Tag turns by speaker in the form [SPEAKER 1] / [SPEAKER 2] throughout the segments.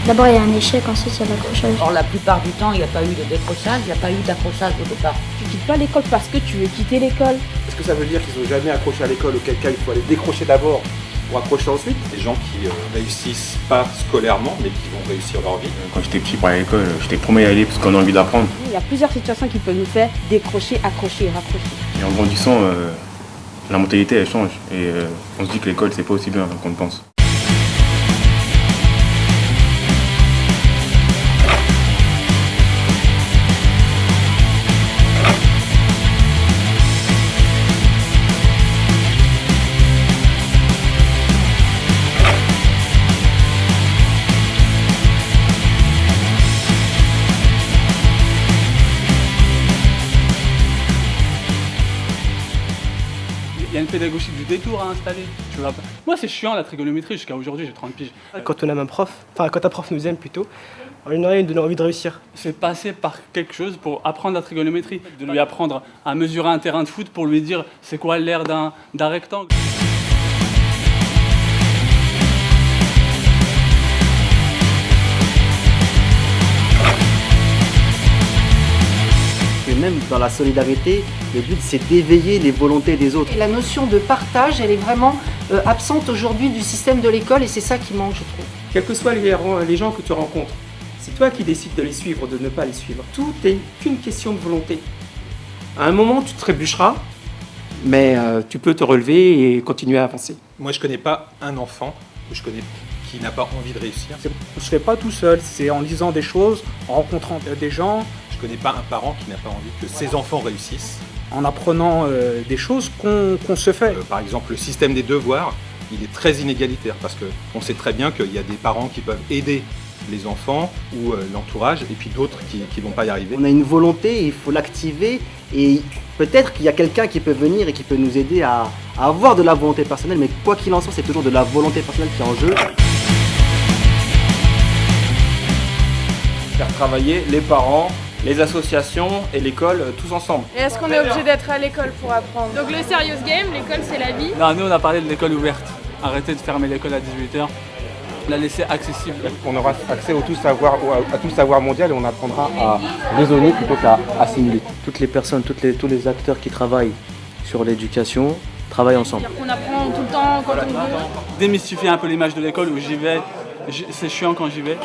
[SPEAKER 1] D'abord, il y a un échec, ensuite, il y a l'accrochage.
[SPEAKER 2] Or, la plupart du temps, il n'y a pas eu de décrochage, il n'y a pas eu d'accrochage au départ.
[SPEAKER 3] Tu quittes pas l'école parce que tu veux quitter l'école.
[SPEAKER 4] Est-ce que ça veut dire qu'ils n'ont jamais accroché à l'école, auquel cas il faut aller décrocher d'abord pour accrocher ensuite?
[SPEAKER 5] Des gens qui réussissent pas scolairement, mais qui vont réussir leur vie.
[SPEAKER 6] Quand j'étais petit pour aller à l'école, j'étais premier à aller parce qu'on a envie d'apprendre.
[SPEAKER 3] Il y a plusieurs situations qui peuvent nous faire décrocher, accrocher et raccrocher.
[SPEAKER 6] Et en grandissant, la mentalité elle change et on se dit que l'école c'est pas aussi bien qu'on le pense.
[SPEAKER 7] Il y a une pédagogie du détour à installer. Tu vois. Moi, c'est chiant la trigonométrie, jusqu'à aujourd'hui, j'ai 30 piges.
[SPEAKER 8] Quand on aime un prof, enfin quand un prof nous aime plutôt, on lui donne envie de réussir.
[SPEAKER 7] C'est passer par quelque chose pour apprendre la trigonométrie. De lui apprendre à mesurer un terrain de foot pour lui dire c'est quoi l'aire d'un rectangle.
[SPEAKER 9] Et même dans la solidarité, le but c'est d'éveiller les volontés des autres.
[SPEAKER 10] Et la notion de partage, elle est vraiment absente aujourd'hui du système de l'école et c'est ça qui manque, je trouve.
[SPEAKER 4] Quels que soient les gens que tu rencontres, c'est toi qui décides de les suivre ou de ne pas les suivre. Tout n'est qu'une question de volonté. À un moment, tu trébucheras, mais tu peux te relever et continuer à avancer.
[SPEAKER 5] Moi, je connais pas un enfant que je connais qui n'a pas envie de réussir.
[SPEAKER 11] On ne se fait pas tout seul, c'est en lisant des choses, en rencontrant des gens.
[SPEAKER 5] Je connais pas un parent qui n'a pas envie que ses enfants réussissent.
[SPEAKER 11] En apprenant des choses qu'on se fait.
[SPEAKER 5] Par exemple, le système des devoirs, il est très inégalitaire parce qu'on sait très bien qu'il y a des parents qui peuvent aider les enfants ou l'entourage et puis d'autres qui ne vont pas y arriver.
[SPEAKER 9] On a une volonté, il faut l'activer et peut-être qu'il y a quelqu'un qui peut venir et qui peut nous aider à avoir de la volonté personnelle, mais quoi qu'il en soit, c'est toujours de la volonté personnelle qui est en jeu.
[SPEAKER 12] Faire travailler les parents, les associations et l'école tous ensemble.
[SPEAKER 13] Et est-ce qu'on est obligé d'être à l'école pour apprendre? Donc le serious game, l'école c'est la vie.
[SPEAKER 7] Non, nous on a parlé de l'école ouverte. Arrêtez de fermer l'école à 18h. La laisser accessible.
[SPEAKER 4] On aura accès à tout savoir mondial et on apprendra à raisonner plutôt qu'à assimiler.
[SPEAKER 9] Toutes les personnes, tous les acteurs qui travaillent sur l'éducation travaillent ensemble.
[SPEAKER 13] On apprend tout le temps quand on veut.
[SPEAKER 7] Démystifier un peu l'image de l'école où j'y vais, c'est chiant quand j'y vais.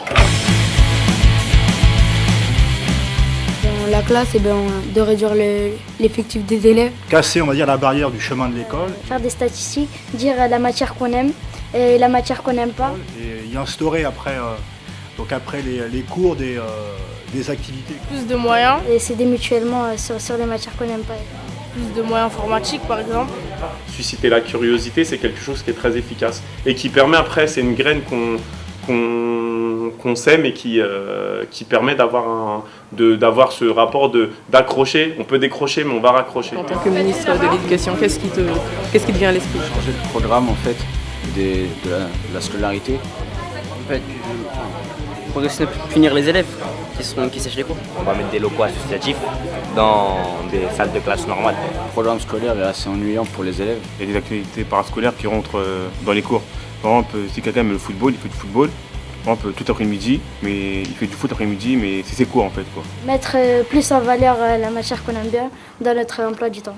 [SPEAKER 1] Dans la classe, de réduire l'effectif des élèves.
[SPEAKER 14] Casser, on va dire, la barrière du chemin de l'école.
[SPEAKER 1] Faire des statistiques, dire la matière qu'on aime et la matière qu'on n'aime pas.
[SPEAKER 14] Et y instaurer après les cours des activités.
[SPEAKER 13] Plus de moyens.
[SPEAKER 1] Et s'aider mutuellement sur les matières qu'on n'aime pas.
[SPEAKER 13] Plus de moyens informatiques par exemple.
[SPEAKER 15] Susciter la curiosité, c'est quelque chose qui est très efficace et qui permet après, c'est une graine qu'on sème et qui permet d'avoir ce rapport d'accrocher. On peut décrocher, mais on va raccrocher.
[SPEAKER 16] En tant que ministre de l'Éducation, qu'est-ce qui te vient à l'esprit?
[SPEAKER 17] Changer le programme en fait de la scolarité.
[SPEAKER 18] En fait, pour punir les élèves qui sèchent les cours.
[SPEAKER 19] On va mettre des locaux associatifs dans des salles de classe normales.
[SPEAKER 17] Le programme scolaire est assez ennuyant pour les élèves.
[SPEAKER 6] Il y a des activités parascolaires qui rentrent dans les cours. Par exemple, si quelqu'un aime le football, il fait du football. Par exemple, tout l'après-midi, mais il fait du foot l'après-midi, mais c'est ses cours en fait, quoi.
[SPEAKER 1] Mettre plus en valeur la matière qu'on aime bien dans notre emploi du temps.